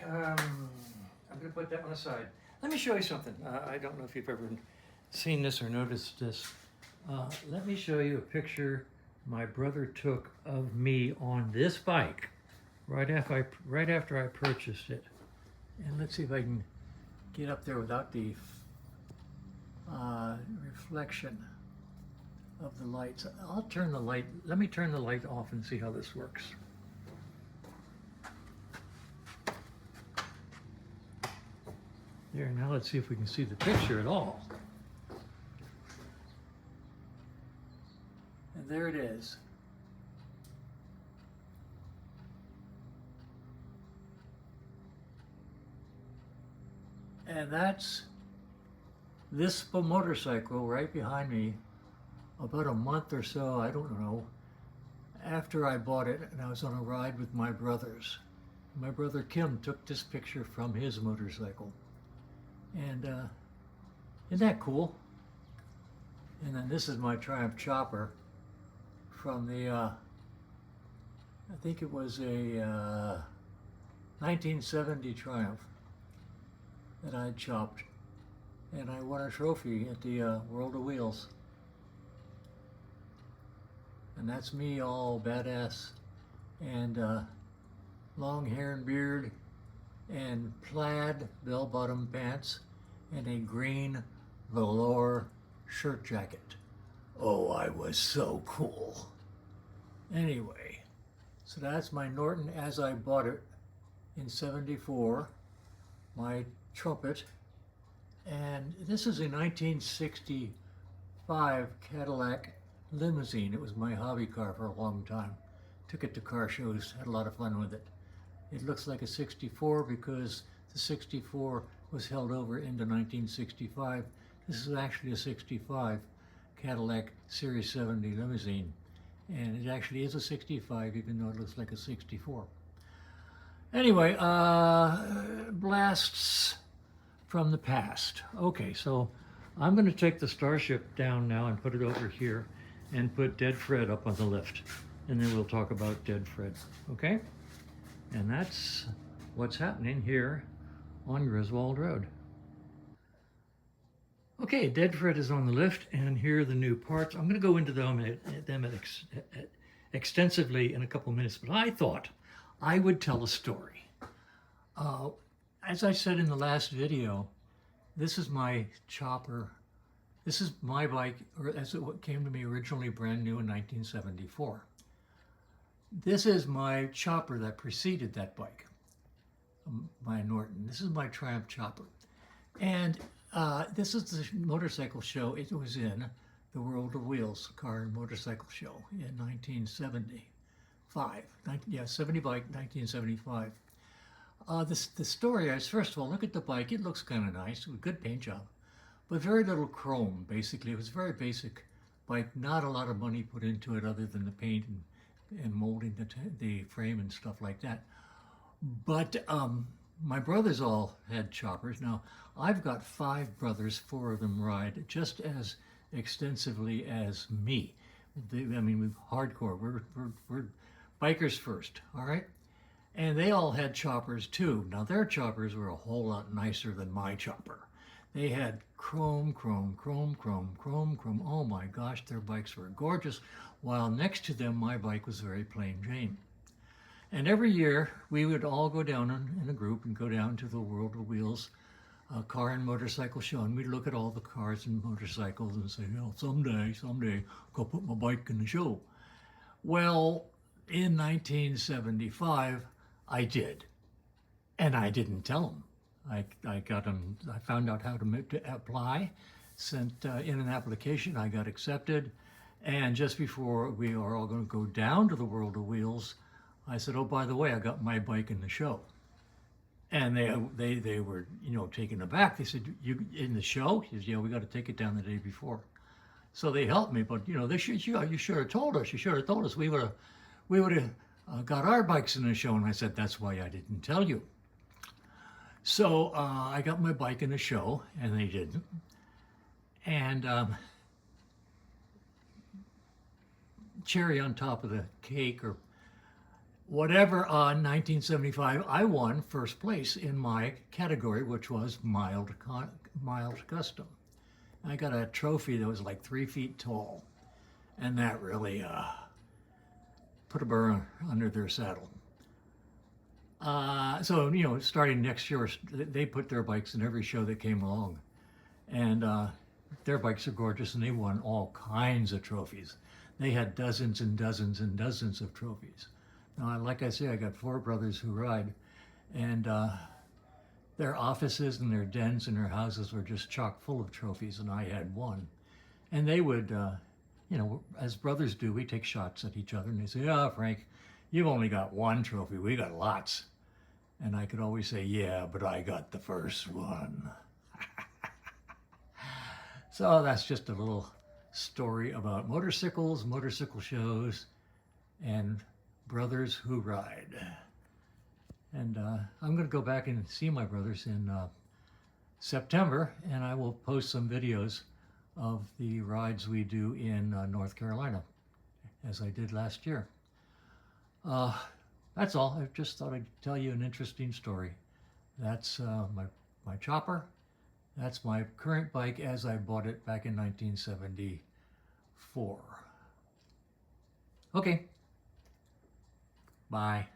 I'm going to put that one aside. Let me show you something. I don't know if you've ever seen this or noticed this. Let me show you a picture my brother took of me on this bike right after I purchased it. And let's see if I can get up there without the reflection of the lights. I'll turn the light, let me turn the light off and see how this works. There, now let's see if we can see the picture at all. And there it is. And that's this motorcycle right behind me about a month or so, I don't know, after I bought it, and I was on a ride with my brothers. My brother Kim took this picture from his motorcycle. And isn't that cool? And then this is my Triumph chopper from the, I think it was a 1970 Triumph that I chopped. And I won a trophy at the World of Wheels. And that's me all badass and long hair and beard and plaid bell-bottom pants and a green velour shirt jacket. Oh, I was so cool. Anyway, so that's my Norton as I bought it in '74, my trumpet, and this is a 1965 Cadillac limousine. It was my hobby car for a long time. Took it to car shows, had a lot of fun with it. It looks like a 64 because the 64 was held over into 1965. This is actually a 65 Cadillac Series 70 limousine. And it actually is a 65 even though it looks like a 64. Anyway, blasts from the past. Okay, so I'm going to take the Starship down now and put it over here and put Dead Fred up on the lift. And then we'll talk about Dead Fred, okay? And that's what's happening here on Griswold Road. Okay, Dead Fred is on the lift, and here are the new parts. I'm going to go into them extensively in a couple minutes, but I thought I would tell a story. As I said in the last video, this is my chopper. This is my bike, or as it came to me originally brand new in 1974. This is my chopper that preceded that bike, my Norton. This is my Triumph chopper. And this is the motorcycle show it was in, the World of Wheels car and motorcycle show in 1975. Yeah, 70 bike, 1975. The story is, first of all, look at the bike. It looks kind of nice, with good paint job, but very little chrome, basically. It was a very basic bike, not a lot of money put into it other than the paint and molding the frame and stuff like that. But my brothers all had choppers. Now, I've got 5 brothers, 4 of them ride just as extensively as me. I mean, we're hardcore. We're bikers first, all right? And they all had choppers too. Now, their choppers were a whole lot nicer than my chopper. They had chrome, chrome, chrome, chrome, chrome, chrome. Oh my gosh, their bikes were gorgeous. While next to them, my bike was very plain Jane. And every year, we would all go down in a group and go down to the World of Wheels car and motorcycle show. And we'd look at all the cars and motorcycles and say, you know, someday, I'll put my bike in the show. Well, in 1975, I did. And I didn't tell them. I found out how to apply, sent in an application, I got accepted. And just before we are all going to go down to the World of Wheels, I said, oh, by the way, I got my bike in the show. And they were, you know, taken aback. They said, you in the show? He said, yeah, we got to take it down the day before. So they helped me, but you know, you should have told us. You should have told us. We would have got our bikes in the show. And I said, that's why I didn't tell you. So I got my bike in the show, and they didn't. And cherry on top of the cake, or whatever, 1975, I won first place in my category, which was mild custom. I got a trophy that was like 3 feet tall, and that really put a burr under their saddle. So, you know, starting next year, they put their bikes in every show that came along. And their bikes are gorgeous, and they won all kinds of trophies. They had dozens and dozens and dozens of trophies. Now, like I say, I got 4 brothers who ride, and their offices and their dens and their houses were just chock full of trophies, and I had one. And they would, you know, as brothers do, we take shots at each other, and they say, "Oh, Frank, you've only got 1 trophy. We got lots." And I could always say, "Yeah, but I got the first one." So that's just a little story about motorcycles, motorcycle shows, and brothers who ride. And I'm going to go back and see my brothers in September, and I will post some videos of the rides we do in North Carolina, as I did last year. That's all. I just thought I'd tell you an interesting story. That's my chopper. That's my current bike as I bought it back in 1974. Okay. Bye.